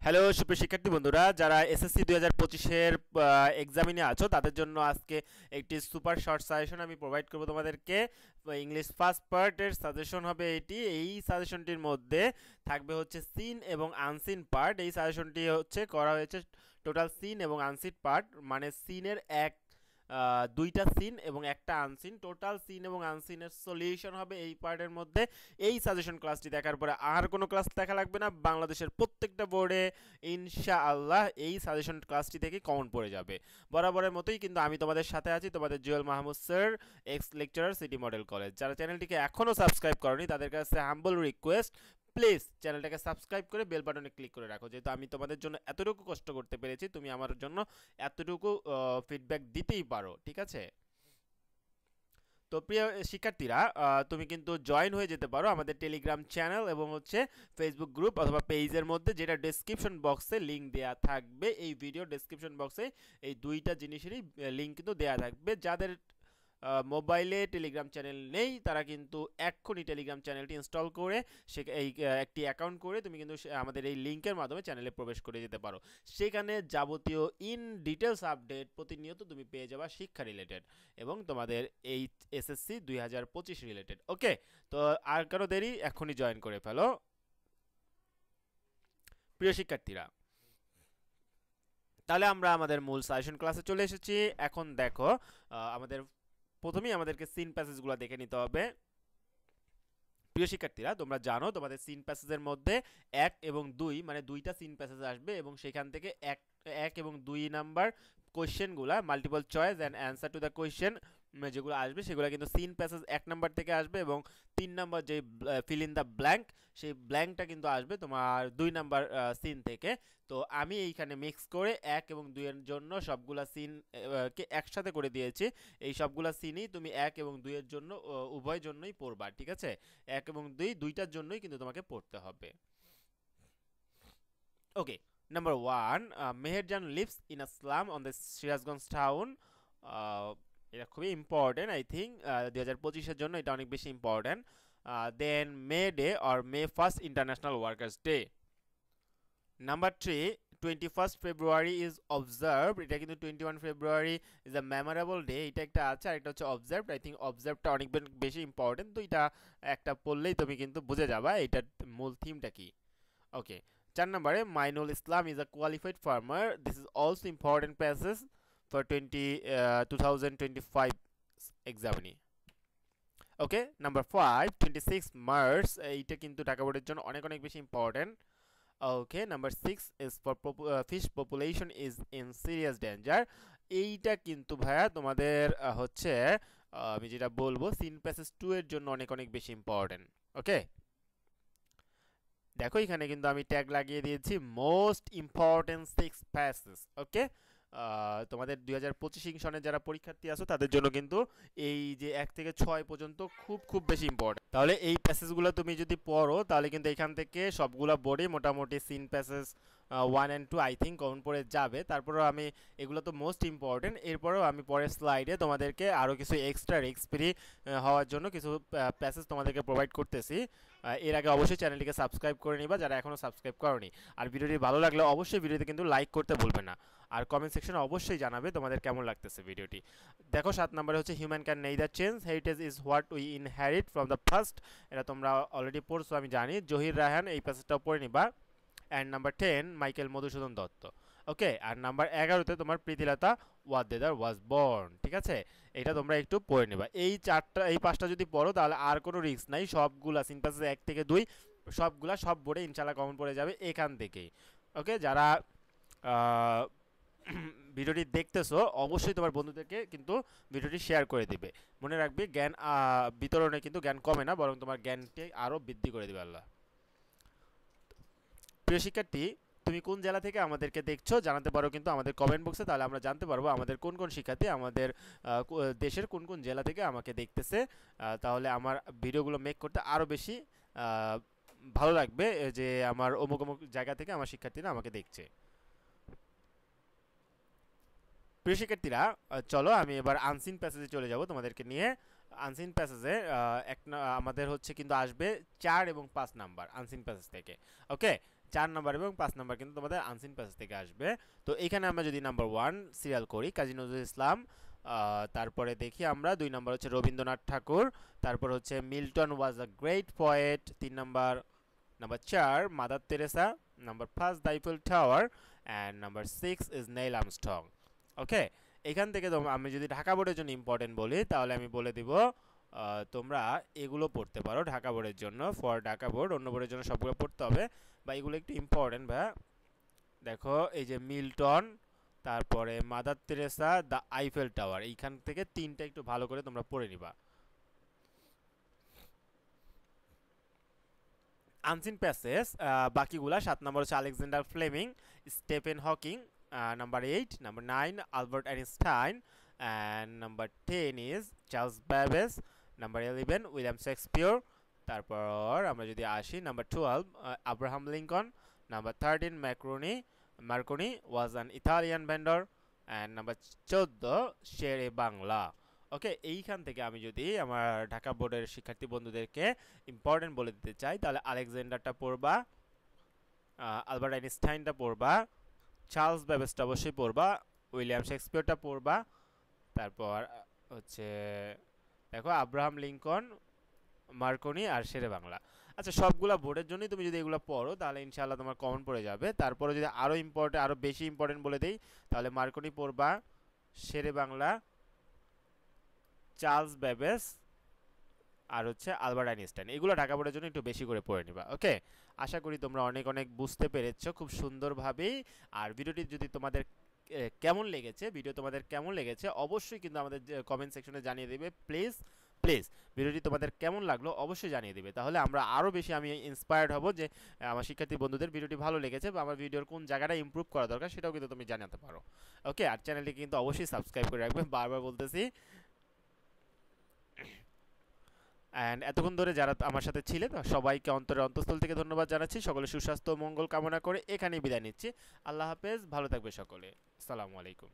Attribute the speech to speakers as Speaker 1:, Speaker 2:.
Speaker 1: Hello সুপ্রিয় শিক্ষার্থী বন্ধুরা, যারা এসএসসি 2025-এর এক্সামিনে আছো তাদের জন্য আজকে একটি সুপার শর্ট সাজেশন আমি প্রোভাইড করব তোমাদেরকে। ইংলিশ ফার্স্ট পার্টের সাজেশন হবে এটি। এই সাজেশনটির মধ্যে থাকবে হচ্ছে সিন এবং আনসিন পার্ট। এই সাজেশনটি হচ্ছে করা হয়েছে টোটাল সিন এবং আনসিন পার্ট, মানে সিনের দুইটা সিন এবং একটা আনসিন। টোটাল সিন এবং আনসিনের সলিউশন হবে এই পার্টের মধ্যে। এই সাজেশন ক্লাসটি দেখার পরে আর কোনো ক্লাস দেখা লাগবে না। বাংলাদেশের প্রত্যেকটা বোর্ডে ইনশাআল্লাহ এই সাজেশন ক্লাসটি থেকে কমন পড়ে যাবে। বরাবরের মতোই কিন্তু আমি তোমাদের সাথে আছি, তোমাদের Jewel Mahmud sir, x lecturer, city model college. যারা চ্যানেলটিকে এখনও সাবস্ক্রাইব করনি তাদের কাছে হাম্বল রিকোয়েস্ট, প্লিজ চ্যানেলটাকে সাবস্ক্রাইব করে বেল বাটনে ক্লিক করে রাখো। যেহেতু আমি তোমাদের জন্য এতটুকু কষ্ট করতে পেরেছি, তুমি আমার জন্য এতটুকু ফিডব্যাক দিতেই পারো, ঠিক আছে? তো প্রিয় শিক্ষার্থীরা, তুমি কিন্তু জয়েন হয়ে যেতে পারো আমাদের টেলিগ্রাম চ্যানেল এবং হচ্ছে ফেসবুক গ্রুপ অথবা পেজের মধ্যে, যেটা ডেসক্রিপশন বক্সে লিঙ্ক দেওয়া থাকবে। এই ভিডিও ডেসক্রিপশন বক্সে এই দুইটা জিনিসেরই লিঙ্ক কিন্তু দেওয়া থাকবে। যাদের মোবাইলে টেলিগ্রাম চ্যানেল নেই তারা কিন্তু এক্ষুনি টেলিগ্রাম চ্যানেলটি ইনস্টল করে এই একটি অ্যাকাউন্ট করে তুমি কিন্তু আমাদের এই লিঙ্কের মাধ্যমে চ্যানেলে প্রবেশ করে যেতে পারো। সেখানে যাবতীয় ইন ডিটেলস আপডেট প্রতিনিয়ত তুমি পেয়ে যাবা, শিক্ষা রিলেটেড এবং তোমাদের এই এসএসসি 2025 রিলেটেড। ওকে, তো আর কারো দেরি, এক্ষুনি জয়েন করে ফেলো প্রিয় শিক্ষার্থীরা। তাহলে আমরা আমাদের মূল সাজেশন ক্লাসে চলে এসেছি। এখন দেখো, আমাদের প্রথমেই আমাদেরকে সিন প্যাসেজগুলো দেখে নিতে হবে। প্রিয় শিক্ষার্থীরা, তোমরা জানো তোমাদের সিন প্যাসেজের মধ্যে 1 এবং 2 মানে দুইটা সিন প্যাসেজ আসবে এবং সেখান থেকে এক এবং 2 নাম্বার কোয়েশ্চেনগুলা, multiple choice and answer to the question যেগুলো আসবে সেগুলো কিন্তু সিন প্যাসেজ 1 নাম্বার থেকে আসবে এবং 3 নাম্বার যে ফিল ইন দ্য ব্ল্যাঙ্ক, সেই ব্ল্যাঙ্কটা কিন্তু আসবে তোমার 2 নাম্বার সিন থেকে। তো আমি এইখানে মিক্স করে 1 এবং 2 এর জন্য সবগুলা সিন কে একসাথে করে দিয়েছি। এই সবগুলা সিনই তুমি 1 এবং 2 এর জন্য উভয় জন্যই পড়বা, ঠিক আছে? 1 এবং 2 দুইটার জন্যই কিন্তু তোমাকে পড়তে হবে। Okay, number 1, Meherjan lives in a slum on the Sirajganj town. এটা খুবই ইম্পর্টেন্ট, আই থিঙ্ক 2025-এর জন্য এটা অনেক বেশি important. Then May day or May first international workers day. Number 3, 21st February is observed. এটা কিন্তু 21 February is a memorable day, এটা একটা আছে। আর একটা হচ্ছে অবজার্ভড। আই থিঙ্ক অবজার্ভটা অনেক বেশি ইম্পর্টেন্ট, তো এটা একটা পড়লেই তুমি কিন্তু বুঝে যাবা এটার মূল থিমটা কি। ওকে, 4 নম্বরে Mainul Islam is a qualified farmer. This is also important passage for 2025 examinee. Okay, number 5, 26 March, এইটা কিন্তু ঢাকা বোর্ডের জন্য অনেক অনেক বেশি important. Okay, number 6 is for fish population is in serious danger. এইটা কিন্তু ভাইয়া তোমাদের হচ্ছে আমি যেটা বলবো সিন প্যাসেজ 2 এর জন্য অনেক অনেক বেশি ইম্পর্টেন্ট। ওকে, দেখো এখানে কিন্তু আমি ট্যাগ লাগিয়ে দিয়েছি মোস্ট ইম্পর্টেন্ট 6 প্যাসেজ। ওকে, তোমাদের 2025 সনের যারা পরীক্ষার্থী আছো তাদের জন্য কিন্তু এই যে 1 থেকে 6 পর্যন্ত খুব খুব বেশি ইম্পর্টেন্ট। তাহলে এই প্যাসেজগুলো তুমি যদি পড়ো তাহলে কিন্তু এখান থেকে সবগুলা বোর্ডে মোটামুটি seen passage 1 and 2 I think common পড়ে যাবে। তারপরেও আমি এগুলো তো মোস্ট ইম্পর্টেন্ট, এরপরেও আমি পরের স্লাইডে তোমাদেরকে আরও কিছু এক্সট্রা রিস্ক ফ্রি হওয়ার জন্য কিছু প্যাসেজ তোমাদেরকে প্রোভাইড করতেছি। এর আগে অবশ্যই চ্যানেলটিকে সাবস্ক্রাইব করে নিবা যারা এখনও সাবস্ক্রাইব করনি। আর ভিডিওটি ভালো লাগলে অবশ্যই ভিডিওতে কিন্তু লাইক করতে ভুলবে না, আর কমেন্ট সেকশনে অবশ্যই জানাবে তোমাদের কেমন লাগতেছে ভিডিওটি। দেখো 7 নম্বরে হচ্ছে human can neither change, heritage is what we inherit from the first. এটা তোমরা অলরেডি পড়ছো আমি জানি। জহির রায়হান, এই প্যাসেজটাও পড়ে নিবা। And number 10, Michael Madhusudan Dutta. Okay, আর নাম্বার 11তে তোমার প্রীতিলতা ওয়াদ্দেদার ওয়াজ বর্ন। ঠিক আছে, এটা তোমরা একটু পড়ে নেবা। এই 5টা যদি পড়ো তাহলে আর কোনো রিস্ক নাই, সবগুলা সিন প্যাসেজ 1 থেকে 2 সবগুলা সব বোর্ডে ইনশাল্লাহ কমন পড়ে যাবে এখান থেকেই। ওকে, যারা ভিডিওটি দেখতেছো অবশ্যই তোমার বন্ধুদেরকে কিন্তু ভিডিওটি শেয়ার করে দিবে। মনে রাখবে জ্ঞান বিতরণে কিন্তু জ্ঞান কমে না, বরং তোমার জ্ঞানটি আরও বৃদ্ধি করে দেবে আল্লাহ। প্রিয় শিক্ষার্থী, তুমি কোন জেলা থেকে আমাদেরকে দেখছো জানাতে পারো কিন্তু আমাদের কমেন্ট বক্সে, তাহলে আমরা জানতে পারবো আমাদের কোন কোন শিক্ষার্থী আমাদের দেশের কোন কোন জেলা থেকে আমাকে দেখতেছে। তাহলে আমার ভিডিওগুলো মেক করতে আরও বেশি ভালো লাগবে যে আমার অমুক অমুক জায়গা থেকে আমার শিক্ষার্থীরা আমাকে দেখছে। প্রিয় শিক্ষার্থীরা, চলো আমি এবার আনসিন প্যাসেজে চলে যাব তোমাদেরকে নিয়ে। আনসিন প্যাসেজে আমাদের হচ্ছে কিন্তু আসবে 4 এবং 5 নাম্বার আনসিন প্যাসেজ থেকে। ওকে, 4 নাম্বার এবং 5 নাম্বার কিন্তু তোমাদের আনসিন প্যাসেজ থেকে আসবে। তো এখানে আমরা যদি নাম্বার 1 সিরিয়াল করি কাজী নজরুল ইসলাম, তারপরে দেখি আমরা 2 নাম্বার হচ্ছে রবীন্দ্রনাথ ঠাকুর, তারপর হচ্ছে Milton was a great poet, 3 number, number 4 Mother Teresa, number 5 the Eiffel tower, and number 6 is Neil Armstrong. Okay, এখান থেকে আমি যদি ঢাকা বোর্ডের জন্য ইম্পর্টেন্ট বলি তাহলে আমি বলে দিব তোমরা এগুলো পড়তে পারো ঢাকা বোর্ডের জন্য, ফর ঢাকা বোর্ড, অন্য বোর্ডের জন্য সবগুলো পড়তে হবে বা এগুলো একটু ইম্পর্টেন্ট ভাইয়া। দেখো এই যে মিল্টন, তারপরে mother Teresa, the Eiffel tower, এইখান থেকে 3টা একটু ভালো করে তোমরা পড়ে নিবা। আনসিন প্যাসেজ বাকিগুলা 7 নম্বর হচ্ছে Alexander Fleming, Stephen Hawking, number 8, number 9 Albert Einstein, and number 10 is Charles Babbage, number 11 William Shakespeare, তারপর আমরা যদি আসি number 12 Abraham Lincoln, number 13 Marconi was an Italian vendor, and number 14 Sher-e Bangla. Okay, এইখান থেকে আমি যদি আমার ঢাকা বোর্ডের শিক্ষার্থী বন্ধুদেরকে ইম্পর্টেন্ট বলে দিতে চাই তাহলে আলেকজান্ডারটা পড়বা, আলবার্ট আইনস্টাইনটা পড়বা, চার্লস ব্যাবেজটা অবশ্যই পড়বা, উইলিয়াম শেক্সপিয়রটা পড়বা, তারপর হচ্ছে দেখো আব্রাহাম লিঙ্কন, মার্কনি আর শেরে বাংলা। আচ্ছা, সবগুলা বোর্ডের জন্যই তুমি যদি এগুলো পড়ো তাহলে ইনশাআল্লাহ তোমার কমন পড়ে যাবে। তারপরে যদি আরও বেশি ইম্পর্টেন্ট বলে দেই তাহলে মার্কনি পড়বা, শেরে বাংলা, চার্লস ব্যাবেজ আর হচ্ছে আলবার্ট আইনস্টাইন, এগুলো ঢাকা বোর্ডের জন্য একটু বেশি করে পড়ে নিবা। ওকে, আশা করি তোমরা অনেক অনেক বুঝতে পেরেছো খুব সুন্দরভাবেই। আর ভিডিওটি যদি তোমাদের কেমন লেগেছে, অবশ্যই কিন্তু আমাদের কমেন্ট সেকশনে জানিয়ে দেবে প্লিজ প্লিজ। ভিডিওটি তোমাদের কেমন লাগলো অবশ্যই জানিয়ে দেবে, তাহলে আমরা আরও বেশি আমি ইন্সপায়ার্ড হব যে আমার শিক্ষার্থী বন্ধুদের ভিডিওটি ভালো লেগেছে বা আমার ভিডিওর কোন জায়গাটা ইমপ্রুভ করা দরকার সেটাও কিন্তু তুমি জানাতে পারো। ওকে, আর চ্যানেলটি কিন্তু অবশ্যই সাবস্ক্রাইব করে রাখবে, বারবার বলতেছি। অ্যান্ড এতক্ষণ ধরে যারা আমার সাথে ছিলেন সবাইকে অন্তরের অন্তঃস্থল থেকে ধন্যবাদ জানাচ্ছি। সকলে সুস্বাস্থ্য ও মঙ্গল কামনা করে এখানেই বিদায় নিচ্ছি। আল্লাহ হাফেজ, ভালো থাকবে সকলে। আসসালামু আলাইকুম।